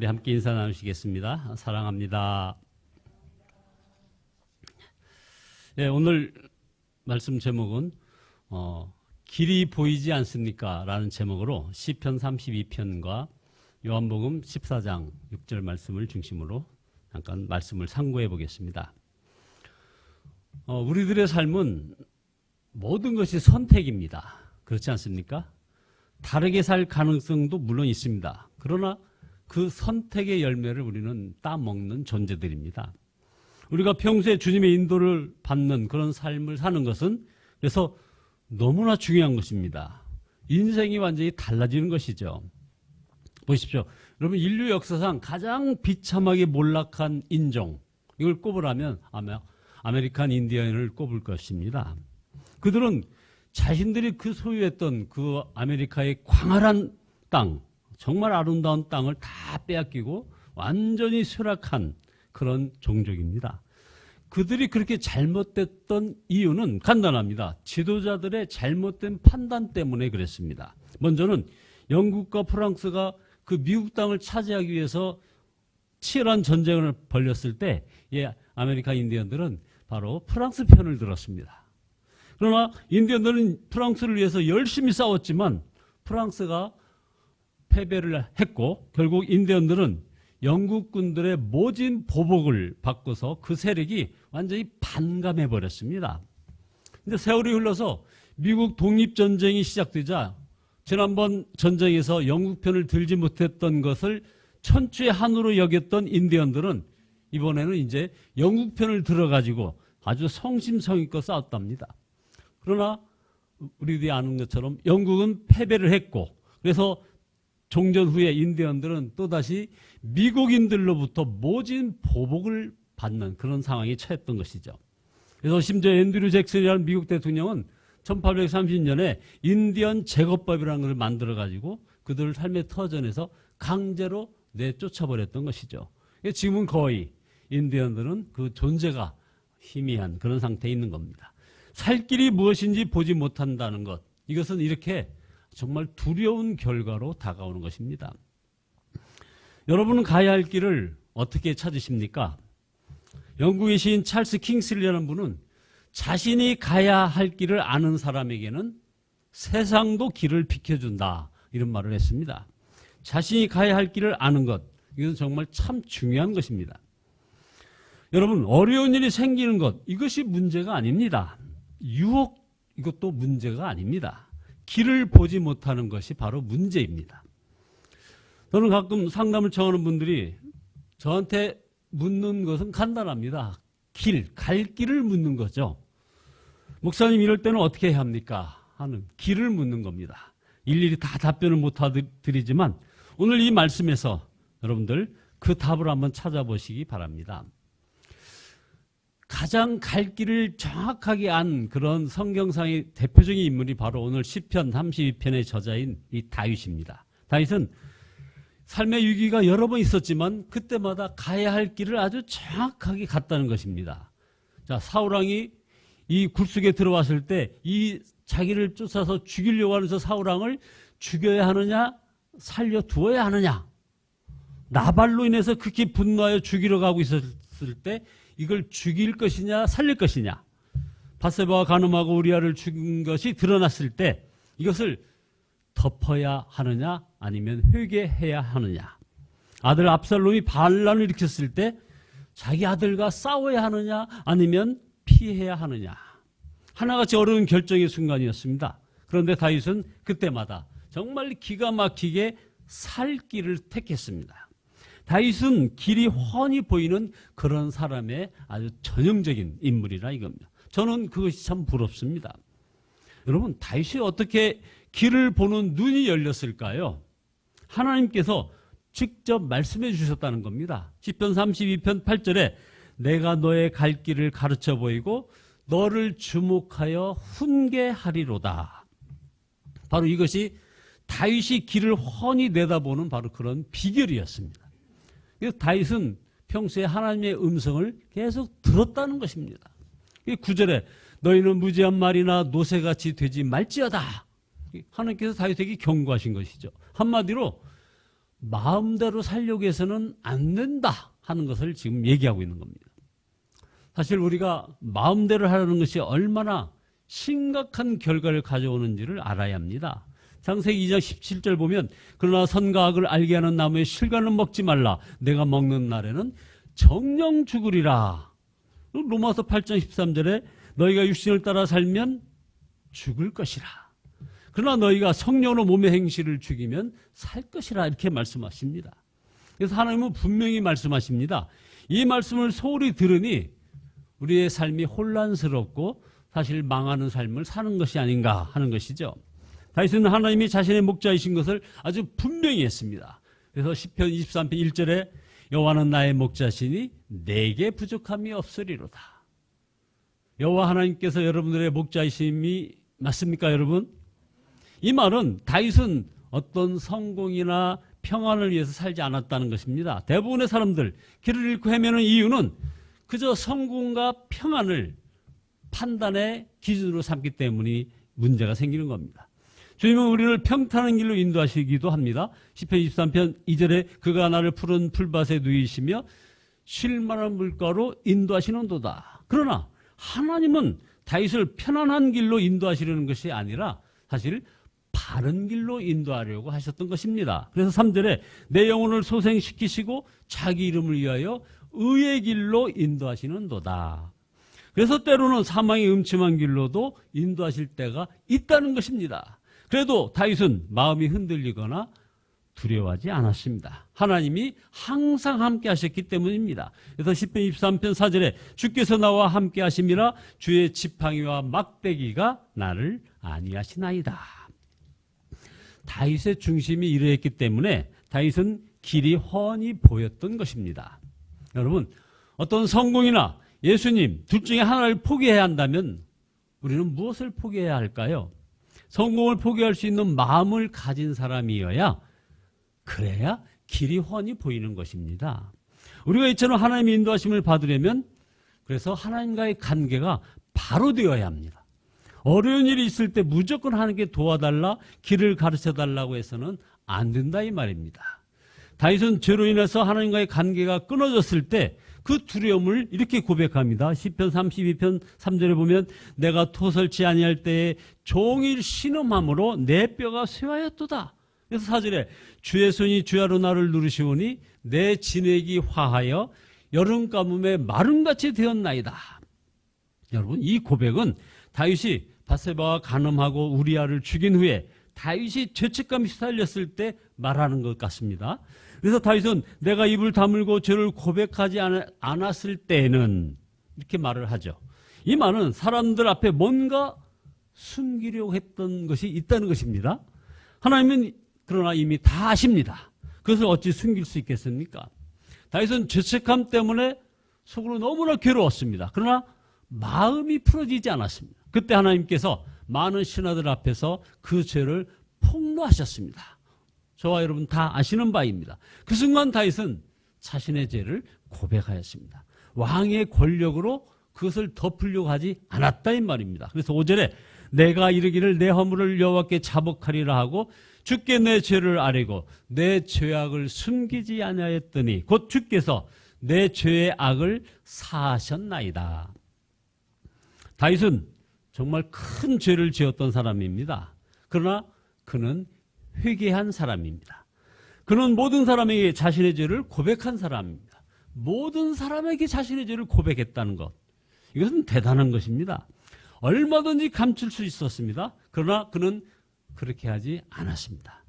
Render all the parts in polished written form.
우리 함께 인사 나누시겠습니다. 사랑합니다. 네, 오늘 말씀 제목은 길이 보이지 않습니까? 라는 제목으로 시편 32편과 요한복음 14장 6절 말씀을 중심으로 잠깐 말씀을 상고해 보겠습니다. 우리들의 삶은 모든 것이 선택입니다. 그렇지 않습니까? 다르게 살 가능성도 물론 있습니다. 그러나 그 선택의 열매를 우리는 따먹는 존재들입니다. 우리가 평소에 주님의 인도를 받는 그런 삶을 사는 것은 그래서 너무나 중요한 것입니다. 인생이 완전히 달라지는 것이죠. 보십시오. 여러분, 인류 역사상 가장 비참하게 몰락한 인종, 이걸 꼽으라면 아마 아메리칸 인디언을 꼽을 것입니다. 그들은 자신들이 그 소유했던 그 아메리카의 광활한 땅, 정말 아름다운 땅을 다 빼앗기고 완전히 쇠락한 그런 종족입니다. 그들이 그렇게 잘못됐던 이유는 간단합니다. 지도자들의 잘못된 판단 때문에 그랬습니다. 먼저는 영국과 프랑스가 그 미국 땅을 차지하기 위해서 치열한 전쟁을 벌였을 때 아메리카 인디언들은 바로 프랑스 편을 들었습니다. 그러나 인디언들은 프랑스를 위해서 열심히 싸웠지만 프랑스가 패배를 했고 결국 인디언들은 영국군들의 모진 보복을 받고서 그 세력이 완전히 반감해 버렸습니다. 근데 세월이 흘러서 미국 독립전쟁이 시작되자 지난번 전쟁에서 영국 편을 들지 못했던 것을 천추의 한으로 여겼던 인디언들은 이번에는 이제 영국 편을 들어가지고 아주 성심성의껏 싸웠답니다. 그러나 우리들이 아는 것처럼 영국은 패배를 했고 그래서 종전 후에 인디언들은 또다시 미국인들로부터 모진 보복을 받는 그런 상황에 처했던 것이죠. 그래서 심지어 앤드류 잭슨이라는 미국 대통령은 1830년에 인디언 제거법이라는 것을 만들어가지고 그들을 삶의 터전에서 강제로 내쫓아버렸던 것이죠. 지금은 거의 인디언들은 그 존재가 희미한 그런 상태에 있는 겁니다. 살 길이 무엇인지 보지 못한다는 것, 이것은 이렇게 정말 두려운 결과로 다가오는 것입니다. 여러분은 가야 할 길을 어떻게 찾으십니까? 영국의 시인 찰스 킹슬리라는 분은 자신이 가야 할 길을 아는 사람에게는 세상도 길을 비켜준다, 이런 말을 했습니다. 자신이 가야 할 길을 아는 것, 이것은 정말 참 중요한 것입니다. 여러분, 어려운 일이 생기는 것, 이것이 문제가 아닙니다. 유혹, 이것도 문제가 아닙니다. 길을 보지 못하는 것이 바로 문제입니다. 저는 가끔 상담을 청하는 분들이 저한테 묻는 것은 간단합니다. 갈 길을 묻는 거죠. 목사님, 이럴 때는 어떻게 해야 합니까? 하는 길을 묻는 겁니다. 일일이 다 답변을 못 드리지만 오늘 이 말씀에서 여러분들 그 답을 한번 찾아보시기 바랍니다. 가장 갈 길을 정확하게 안 그런 성경상의 대표적인 인물이 바로 오늘 시편 32편의 저자인 이 다윗입니다. 다윗은 삶의 위기가 여러 번 있었지만 그때마다 가야 할 길을 아주 정확하게 갔다는 것입니다. 자, 사울왕이 이 굴속에 들어왔을 때 이 자기를 쫓아서 죽이려고 하는 저 사울왕을 죽여야 하느냐 살려두어야 하느냐, 나발로 인해서 극히 분노하여 죽이러 가고 있었을 때 이걸 죽일 것이냐 살릴 것이냐, 밧세바와 간음하고 우리아를 죽인 것이 드러났을 때 이것을 덮어야 하느냐 아니면 회개해야 하느냐, 아들 압살롬이 반란을 일으켰을 때 자기 아들과 싸워야 하느냐 아니면 피해야 하느냐, 하나같이 어려운 결정의 순간이었습니다. 그런데 다윗은 그때마다 정말 기가 막히게 살 길을 택했습니다. 다윗은 길이 훤히 보이는 그런 사람의 아주 전형적인 인물이라 이겁니다. 저는 그것이 참 부럽습니다. 여러분, 다윗이 어떻게 길을 보는 눈이 열렸을까요? 하나님께서 직접 말씀해 주셨다는 겁니다. 시편 32편 8절에 내가 너의 갈 길을 가르쳐 보이고 너를 주목하여 훈계하리로다. 바로 이것이 다윗이 길을 훤히 내다보는 바로 그런 비결이었습니다. 다윗은 평소에 하나님의 음성을 계속 들었다는 것입니다. 9절에 너희는 무지한 말이나 노새같이 되지 말지어다. 하나님께서 다윗에게 경고하신 것이죠. 한마디로 마음대로 살려고 해서는 안 된다 하는 것을 지금 얘기하고 있는 겁니다. 사실 우리가 마음대로 하려는 것이 얼마나 심각한 결과를 가져오는지를 알아야 합니다. 창세기 2장 17절 보면 그러나 선과 악을 알게 하는 나무의 실과는 먹지 말라. 내가 먹는 날에는 정령 죽으리라. 로마서 8장 13절에 너희가 육신을 따라 살면 죽을 것이라. 그러나 너희가 성령으로 몸의 행실을 죽이면 살 것이라 이렇게 말씀하십니다. 그래서 하나님은 분명히 말씀하십니다. 이 말씀을 소홀히 들으니 우리의 삶이 혼란스럽고 사실 망하는 삶을 사는 것이 아닌가 하는 것이죠. 다윗은 하나님이 자신의 목자이신 것을 아주 분명히 했습니다. 그래서 시편 23편 1절에 여호와는 나의 목자시니 내게 부족함이 없으리로다. 여호와 하나님께서 여러분들의 목자이심이 맞습니까, 여러분? 이 말은 다윗은 어떤 성공이나 평안을 위해서 살지 않았다는 것입니다. 대부분의 사람들 길을 잃고 헤매는 이유는 그저 성공과 평안을 판단의 기준으로 삼기 때문에 문제가 생기는 겁니다. 주님은 우리를 평탄한 길로 인도하시기도 합니다. 시편 23편 2절에 그가 나를 푸른 풀밭에 누이시며 쉴 만한 물가로 인도하시는도다. 그러나 하나님은 다윗을 편안한 길로 인도하시려는 것이 아니라 사실 바른 길로 인도하려고 하셨던 것입니다. 그래서 3절에 내 영혼을 소생시키시고 자기 이름을 위하여 의의 길로 인도하시는도다. 그래서 때로는 사망의 음침한 길로도 인도하실 때가 있다는 것입니다. 그래도 다윗은 마음이 흔들리거나 두려워하지 않았습니다. 하나님이 항상 함께 하셨기 때문입니다. 그래서 시편 23편 4절에 주께서 나와 함께 하심이라 주의 지팡이와 막대기가 나를 안위하시나이다. 다윗의 중심이 이러했기 때문에 다윗은 길이 훤히 보였던 것입니다. 여러분, 어떤 성공이나 예수님 둘 중에 하나를 포기해야 한다면 우리는 무엇을 포기해야 할까요? 성공을 포기할 수 있는 마음을 가진 사람이어야 그래야 길이 훤히 보이는 것입니다. 우리가 이처럼 하나님의 인도하심을 받으려면 그래서 하나님과의 관계가 바로 되어야 합니다. 어려운 일이 있을 때 무조건 하나님께 도와달라, 길을 가르쳐달라고 해서는 안 된다 이 말입니다. 다윗은 죄로 인해서 하나님과의 관계가 끊어졌을 때 그 두려움을 이렇게 고백합니다. 시편 32편 3절에 보면 내가 토설치 아니할 때에 종일 신음함으로 내 뼈가 쇠하였도다. 그래서 4절에 주의 손이 주야로 나를 누르시오니 내 진액이 화하여 여름 가뭄에 마름같이 되었나이다. 여러분, 이 고백은 다윗이 밧세바와 간음하고 우리아를 죽인 후에 다윗이 죄책감이 시달렸을 때 말하는 것 같습니다. 그래서 다윗은 내가 입을 다물고 죄를 고백하지 않았을 때는 이렇게 말을 하죠. 이 말은 사람들 앞에 뭔가 숨기려고 했던 것이 있다는 것입니다. 하나님은 그러나 이미 다 아십니다. 그것을 어찌 숨길 수 있겠습니까? 다윗은 죄책감 때문에 속으로 너무나 괴로웠습니다. 그러나 마음이 풀어지지 않았습니다. 그때 하나님께서 많은 신하들 앞에서 그 죄를 폭로하셨습니다. 저와 여러분 다 아시는 바입니다. 그 순간 다윗은 자신의 죄를 고백하였습니다. 왕의 권력으로 그것을 덮으려고 하지 않았다 이 말입니다. 그래서 5절에 내가 이르기를 내 허물을 여호와께 자복하리라 하고 주께 내 죄를 아뢰고 내 죄악을 숨기지 아니하였더니 곧 주께서 내 죄의 악을 사하셨나이다. 다윗은 정말 큰 죄를 지었던 사람입니다. 그러나 그는 회개한 사람입니다. 그는 모든 사람에게 자신의 죄를 고백한 사람입니다. 모든 사람에게 자신의 죄를 고백했다는 것, 이것은 대단한 것입니다. 얼마든지 감출 수 있었습니다. 그러나 그는 그렇게 하지 않았습니다.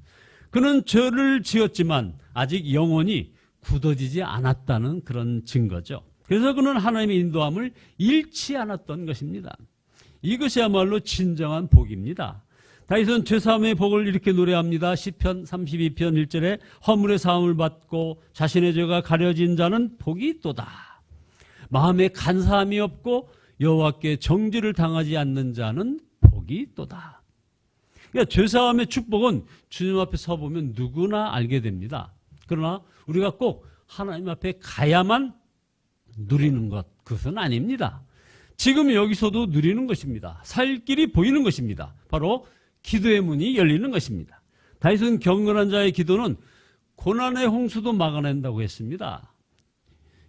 그는 죄를 지었지만 아직 영혼이 굳어지지 않았다는 그런 증거죠. 그래서 그는 하나님의 인도함을 잃지 않았던 것입니다. 이것이야말로 진정한 복입니다. 다윗은 죄사함의 복을 이렇게 노래합니다. 시편 32편 1절에 허물의 사함을 받고 자신의 죄가 가려진 자는 복이 있도다. 마음에 간사함이 없고 여호와께 정죄를 당하지 않는 자는 복이 있도다. 그러니까 죄사함의 축복은 주님 앞에 서보면 누구나 알게 됩니다. 그러나 우리가 꼭 하나님 앞에 가야만 누리는 것, 그것은 아닙니다. 지금 여기서도 누리는 것입니다. 살 길이 보이는 것입니다. 바로 기도의 문이 열리는 것입니다. 다윗은 경건한 자의 기도는 고난의 홍수도 막아낸다고 했습니다.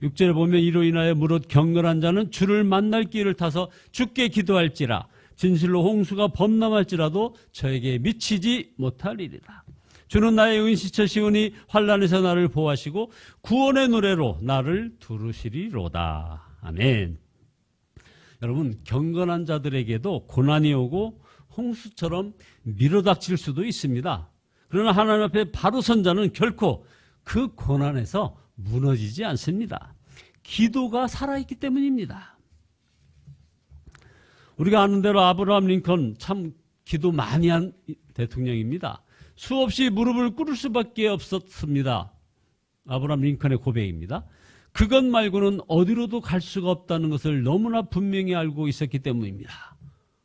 6절에 보면 이로 인하여 무릇 경건한 자는 주를 만날 길을 타서 주께 기도할지라 진실로 홍수가 범람할지라도 저에게 미치지 못하리이다. 주는 나의 은시처시오니 환난에서 나를 보호하시고 구원의 노래로 나를 두르시리로다. 아멘. 여러분, 경건한 자들에게도 고난이 오고 홍수처럼 밀어닥칠 수도 있습니다. 그러나 하나님 앞에 바로 선 자는 결코 그 고난에서 무너지지 않습니다. 기도가 살아있기 때문입니다. 우리가 아는 대로 아브라함 링컨 참 기도 많이 한 대통령입니다. 수없이 무릎을 꿇을 수밖에 없었습니다. 아브라함 링컨의 고백입니다. 그것 말고는 어디로도 갈 수가 없다는 것을 너무나 분명히 알고 있었기 때문입니다.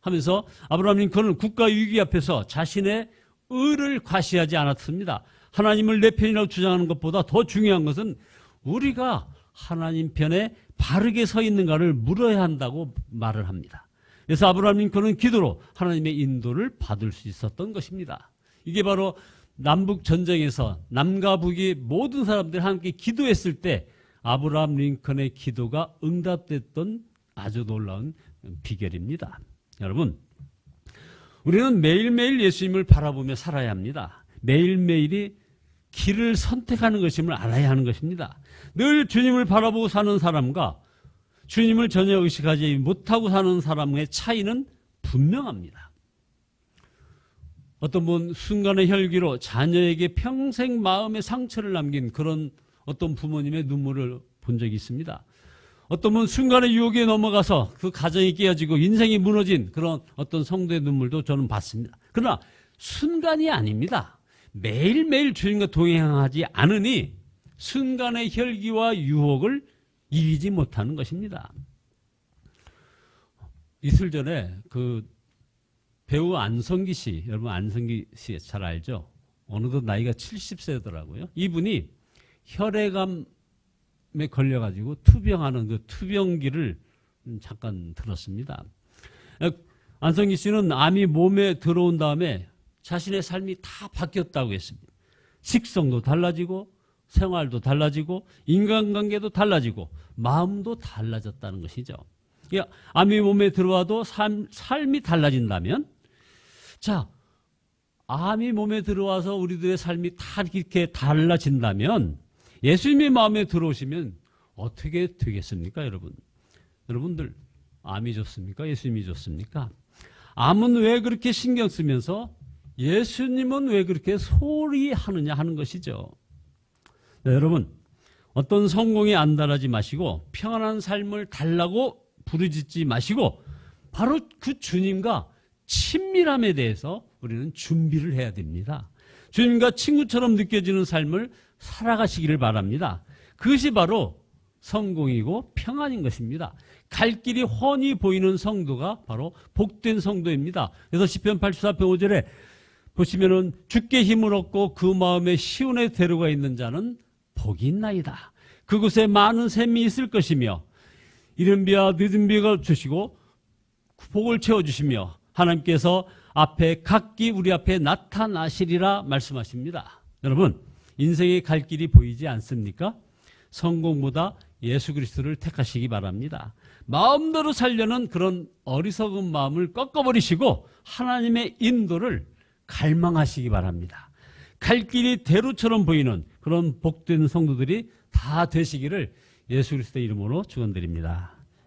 하면서 아브라함 링컨은 국가 위기 앞에서 자신의 의를 과시하지 않았습니다. 하나님을 내 편이라고 주장하는 것보다 더 중요한 것은 우리가 하나님 편에 바르게 서 있는가를 물어야 한다고 말을 합니다. 그래서 아브라함 링컨은 기도로 하나님의 인도를 받을 수 있었던 것입니다. 이게 바로 남북 전쟁에서 남과 북이 모든 사람들이 함께 기도했을 때 아브라함 링컨의 기도가 응답됐던 아주 놀라운 비결입니다. 여러분, 우리는 매일매일 예수님을 바라보며 살아야 합니다. 매일매일이 길을 선택하는 것임을 알아야 하는 것입니다. 늘 주님을 바라보고 사는 사람과 주님을 전혀 의식하지 못하고 사는 사람의 차이는 분명합니다. 어떤 분 순간의 혈기로 자녀에게 평생 마음의 상처를 남긴 그런 어떤 부모님의 눈물을 본 적이 있습니다. 어떤 분 순간의 유혹에 넘어가서 그 가정이 깨어지고 인생이 무너진 그런 어떤 성도의 눈물도 저는 봤습니다. 그러나 순간이 아닙니다. 매일매일 주님과 동행하지 않으니 순간의 혈기와 유혹을 이기지 못하는 것입니다. 이틀 전에 그 배우 안성기 씨, 여러분 안성기 씨 잘 알죠? 어느덧 나이가 70세더라고요. 이분이 혈액암에 걸려가지고 투병하는 그 투병기를 잠깐 들었습니다. 안성기 씨는 암이 몸에 들어온 다음에 자신의 삶이 다 바뀌었다고 했습니다. 식성도 달라지고 생활도 달라지고 인간관계도 달라지고 마음도 달라졌다는 것이죠. 암이 몸에 들어와도 삶이 달라진다면, 자, 암이 몸에 들어와서 우리들의 삶이 다 이렇게 달라진다면 예수님의 마음에 들어오시면 어떻게 되겠습니까, 여러분? 여러분들, 암이 좋습니까? 예수님이 좋습니까? 암은 왜 그렇게 신경 쓰면서 예수님은 왜 그렇게 소홀히 하느냐 하는 것이죠. 네, 여러분, 어떤 성공에 안달하지 마시고 평안한 삶을 달라고 부르짖지 마시고 바로 그 주님과 친밀함에 대해서 우리는 준비를 해야 됩니다. 주님과 친구처럼 느껴지는 삶을 살아가시기를 바랍니다. 그것이 바로 성공이고 평안인 것입니다. 갈 길이 훤히 보이는 성도가 바로 복된 성도입니다. 그래서 시편 84편 5절에 보시면은 주께 힘을 얻고 그 마음에 시온에 데려가 있는 자는 복이 있나이다. 그곳에 많은 샘이 있을 것이며 이른 비와 늦은 비가 주시고 복을 채워주시며 하나님께서 앞에 각기 우리 앞에 나타나시리라 말씀하십니다. 여러분, 인생의 갈 길이 보이지 않습니까? 성공보다 예수 그리스도를 택하시기 바랍니다. 마음대로 살려는 그런 어리석은 마음을 꺾어버리시고 하나님의 인도를 갈망하시기 바랍니다. 갈 길이 대로처럼 보이는 그런 복된 성도들이 다 되시기를 예수 그리스도의 이름으로 축원드립니다.